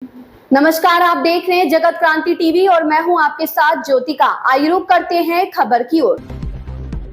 नमस्कार, आप देख रहे हैं जगत क्रांति टीवी और मैं हूं आपके साथ ज्योतिका। आइए रुक करते हैं खबर की ओर।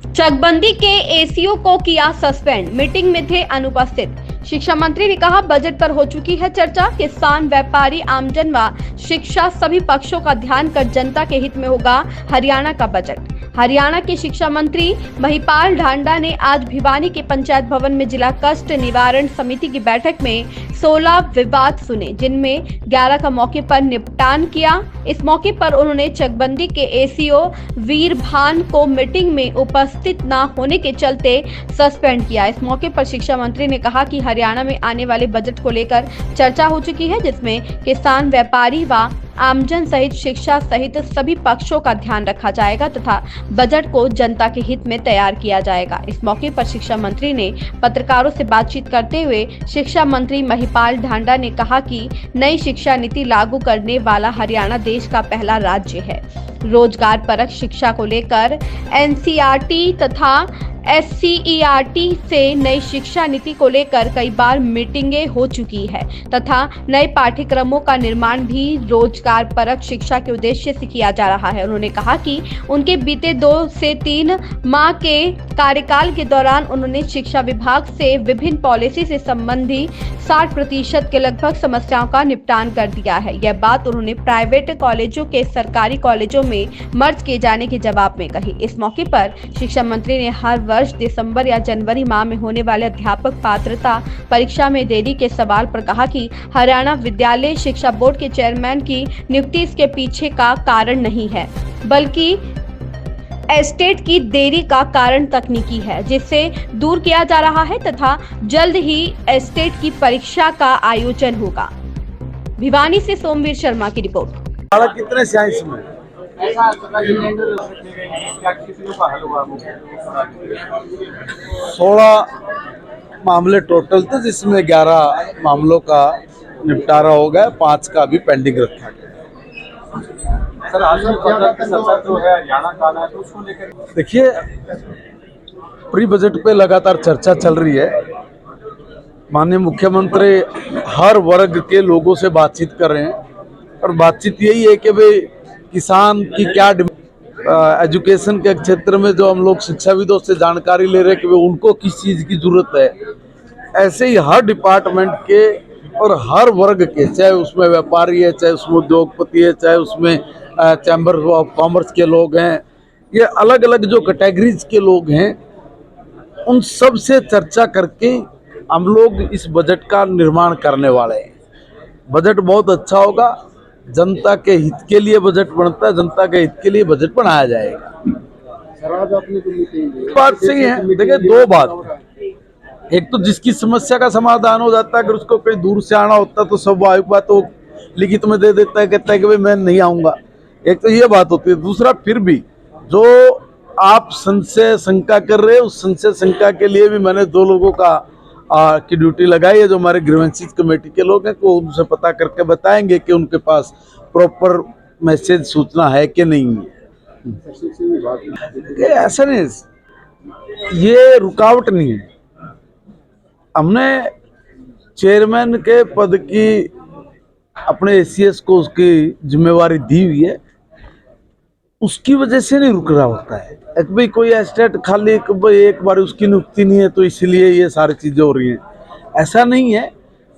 चकबंदी के एसीओ को किया सस्पेंड, मीटिंग में थे अनुपस्थित। शिक्षा मंत्री ने कहा, बजट पर हो चुकी है चर्चा। किसान, व्यापारी, आमजन व शिक्षा सभी पक्षों का ध्यान कर जनता के हित में होगा हरियाणा का बजट। हरियाणा के शिक्षा मंत्री महिपाल ढांडा ने आज भिवानी के पंचायत भवन में जिला कष्ट निवारण समिति की बैठक में 16 विवाद सुने, जिनमें 11 का मौके पर निपटान किया। इस मौके पर उन्होंने चकबंदी के एसीओ वीरभान को मीटिंग में उपस्थित न होने के चलते सस्पेंड किया। इस मौके पर शिक्षा मंत्री ने कहा कि हरियाणा में आने वाले बजट को लेकर चर्चा हो चुकी है, जिसमें किसान, व्यापारी व आमजन सहित शिक्षा सहित सभी पक्षों का ध्यान रखा जाएगा तथा बजट को जनता के हित में तैयार किया जाएगा। इस मौके पर शिक्षा मंत्री ने पत्रकारों से बातचीत करते हुए शिक्षा मंत्री महिपाल ढांडा ने कहा कि नई शिक्षा नीति लागू करने वाला हरियाणा देश का पहला राज्य है। रोजगार परक शिक्षा को लेकर एनसीईआरटी तथा एससीईआरटी से नई शिक्षा नीति को लेकर कई बार मीटिंगें हो चुकी है तथा नए पाठ्यक्रमों का निर्माण भी रोजगार परक शिक्षा के उद्देश्य से किया जा रहा है। उन्होंने कहा कि उनके बीते 2 से 3 माह के कार्यकाल के दौरान उन्होंने शिक्षा विभाग से विभिन्न पॉलिसी से संबंधी 60% के लगभग समस्याओं का निपटान कर दिया है। यह बात उन्होंने प्राइवेट कॉलेजों के सरकारी कॉलेजों में मर्ज किए जाने के जवाब में कही। इस मौके पर शिक्षा मंत्री ने हर वर्ष दिसंबर या जनवरी माह में होने वाले अध्यापक पात्रता परीक्षा में देरी के सवाल पर कहा कि हरियाणा विद्यालय शिक्षा बोर्ड के चेयरमैन की नियुक्ति इसके पीछे का कारण नहीं है, बल्कि एस्टेट की देरी का कारण तकनीकी है, जिससे दूर किया जा रहा है तथा जल्द ही एस्टेट की परीक्षा का आयोजन होगा। भिवानी से सोमवीर शर्मा की रिपोर्ट। कितने साइंस में 16 मामले टोटल थे, जिसमें 11 मामलों का निपटारा हो गया, 5 का अभी पेंडिंग रखा गया। सर, आज जो है हरियाणा का है, तो उसको लेकर देखिए, प्री बजट पे लगातार चर्चा चल रही है। माननीय मुख्यमंत्री हर वर्ग के लोगों से बातचीत कर रहे हैं और बातचीत यही है कि भाई किसान की क्या एजुकेशन के क्षेत्र में जो हम लोग शिक्षाविदों से जानकारी ले रहे हैं कि उनको किस चीज़ की जरूरत है। ऐसे ही हर डिपार्टमेंट के और हर वर्ग के, चाहे उसमें व्यापारी है, चाहे उसमें उद्योगपति है, चाहे उसमें चैम्बर ऑफ कॉमर्स के लोग हैं, ये अलग अलग जो कैटेगरीज के लोग हैं, उन सब से चर्चा करके हम लोग इस बजट का निर्माण करने वाले हैं। बजट बहुत अच्छा होगा, जनता के हित के लिए बजट बनता है, जनता के हित के लिए बजट बनाया जाएगा। बात सही है। देखिए, 2 बात, एक तो जिसकी समस्या का समाधान हो जाता है, अगर उसको कहीं दूर से आना होता तो स्वाभाविक बात तो लिखित में दे देता है, कहता है कि भाई मैं नहीं आऊंगा। एक तो ये बात होती है। दूसरा, फिर भी जो आप संशय शंका कर रहे हैं, उस संशय शंका के लिए भी मैंने 2 लोगों की ड्यूटी लगाई है, जो हमारे ग्रीवेंसेस कमेटी के लोग हैं, को उनसे पता करके बताएंगे कि उनके पास प्रॉपर मैसेज सूचना है कि नहीं है। ऐसा नहीं, ये रुकावट नहीं है। हमने चेयरमैन के पद की अपने एसीएस को उसकी जिम्मेवारी दी हुई है, उसकी वजह से नहीं रुक रहा होता है। एक भाई कोई एस्टेट खाली एक बार उसकी नियुक्ति नहीं है तो इसलिए ये सारी चीजें हो रही हैं, ऐसा नहीं है।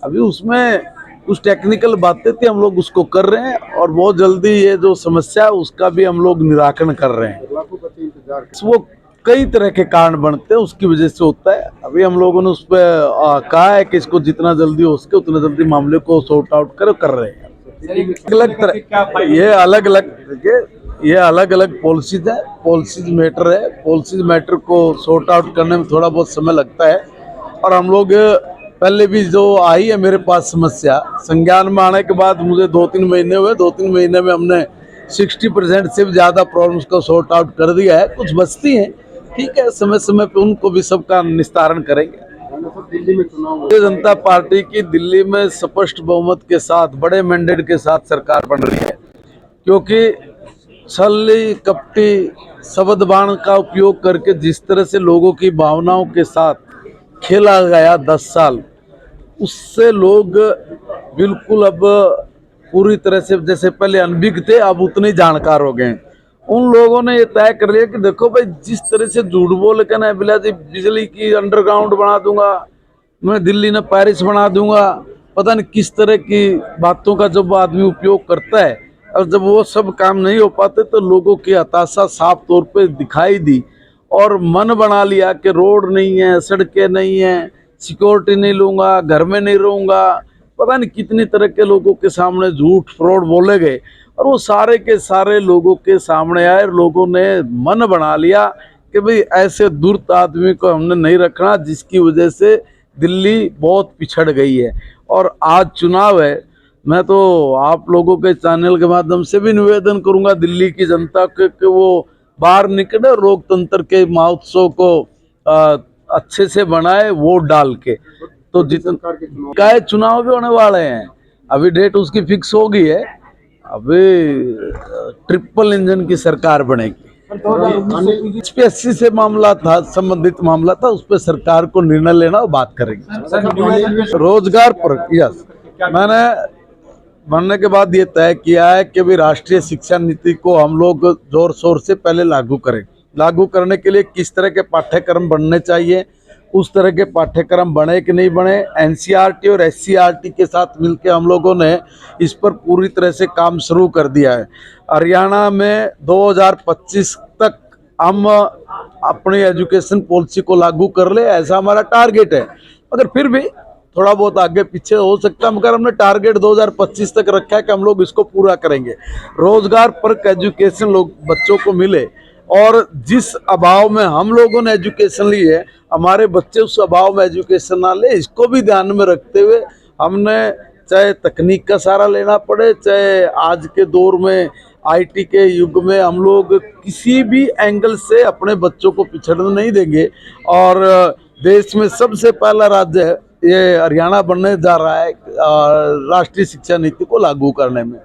अभी उसमें कुछ टेक्निकल बातें थी, हम लोग उसको कर रहे हैं और बहुत जल्दी ये जो समस्या है उसका भी हम लोग निराकरण कर रहे हैं। वो कई तरह के कारण बनते हैं, उसकी वजह से होता है। अभी हम लोगों ने उस पर कहा है कि इसको जितना जल्दी हो सके उतना जल्दी मामले को सॉर्ट आउट कर रहे हैं। अलग तरह ये अलग अलग पॉलिसीज है, पॉलिसीज मैटर है। पॉलिसीज मैटर को सॉर्ट आउट करने में थोड़ा बहुत समय लगता है और हम लोग पहले भी जो आई है मेरे पास समस्या, संज्ञान में आने के बाद मुझे 2-3 महीने हुए, 2-3 महीने में हमने 60% से भी ज़्यादा प्रॉब्लम्स को सॉर्ट आउट कर दिया है। कुछ बचती हैं, ठीक है, समय समय पे उनको भी सबका निस्तारण करेंगे। भारतीय जनता पार्टी की दिल्ली में स्पष्ट बहुमत के साथ, बड़े मैंडेट के साथ सरकार बन रही है, क्योंकि छली कपटी शब्द बाण का उपयोग करके जिस तरह से लोगों की भावनाओं के साथ खेला गया 10 साल, उससे लोग बिल्कुल अब पूरी तरह से जैसे पहले अनभिज्ञ थे अब उतने जानकार हो गए। उन लोगों ने ये तय कर लिया कि देखो भाई, जिस तरह से झूठ बोल के ना बिजली की अंडरग्राउंड बना दूंगा, मैं दिल्ली में पेरिस बना दूंगा, पता नहीं किस तरह की बातों का जब आदमी उपयोग करता है, और जब वो सब काम नहीं हो पाते तो लोगों की हताशा साफ तौर पे दिखाई दी और मन बना लिया कि रोड नहीं है, सड़कें नहीं है, सिक्योरिटी नहीं लूंगा, घर में नहीं रहूंगा, पता नहीं कितनी तरह के लोगों के सामने झूठ फ्रॉड बोले गए और वो सारे के सारे लोगों के सामने आए। लोगों ने मन बना लिया कि भाई ऐसे दुर्त आदमी को हमने नहीं रखना जिसकी वजह से दिल्ली बहुत पिछड़ गई है। और आज चुनाव है, मैं तो आप लोगों के चैनल के माध्यम से भी निवेदन करूंगा दिल्ली की जनता के कि वो बाहर निकले, लोकतंत्र के महोत्सव को अच्छे से बनाए वोट डाल के। तो जितना का चुनाव भी होने वाले हैं, अभी डेट उसकी फिक्स हो गई है, अभी ट्रिपल इंजन की सरकार बनेगी। SPSC से मामला था, संबंधित मामला था, उस पर सरकार को निर्णय लेना और बात करेंगे। रोजगार पर यस, मैंने बनने के बाद ये तय किया है कि भी राष्ट्रीय शिक्षा नीति को हम लोग जोर शोर से पहले लागू करें। लागू करने के लिए किस तरह के पाठ्यक्रम बनने चाहिए, उस तरह के पाठ्यक्रम बने कि नहीं बने, NCERT और SCERT के साथ मिलकर हम लोगों ने इस पर पूरी तरह से काम शुरू कर दिया है। हरियाणा में 2025 तक हम अपनी एजुकेशन पॉलिसी को लागू कर ले, ऐसा हमारा टारगेट है। मगर फिर भी थोड़ा बहुत आगे पीछे हो सकता है, मगर हमने टारगेट 2025 तक रखा है कि हम लोग इसको पूरा करेंगे। रोजगार परक एजुकेशन लोग बच्चों को मिले, और जिस अभाव में हम लोगों ने एजुकेशन ली है, हमारे बच्चे उस अभाव में एजुकेशन ना ले, इसको भी ध्यान में रखते हुए हमने चाहे तकनीक का सहारा लेना पड़े, चाहे आज के दौर में IT के युग में हम लोग किसी भी एंगल से अपने बच्चों को पिछड़ने नहीं देंगे। और देश में सबसे पहला राज्य ये हरियाणा बनने जा रहा है राष्ट्रीय शिक्षा नीति को लागू करने में।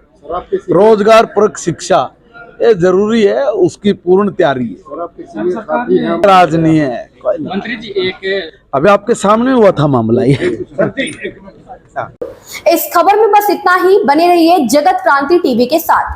रोजगार परक शिक्षा ये जरूरी है, उसकी पूर्ण तैयारी है, राज नहीं है। मंत्री जी एक अभी आपके सामने हुआ था मामला ये। इस खबर में बस इतना ही। बने रहिए जगत क्रांति टीवी के साथ।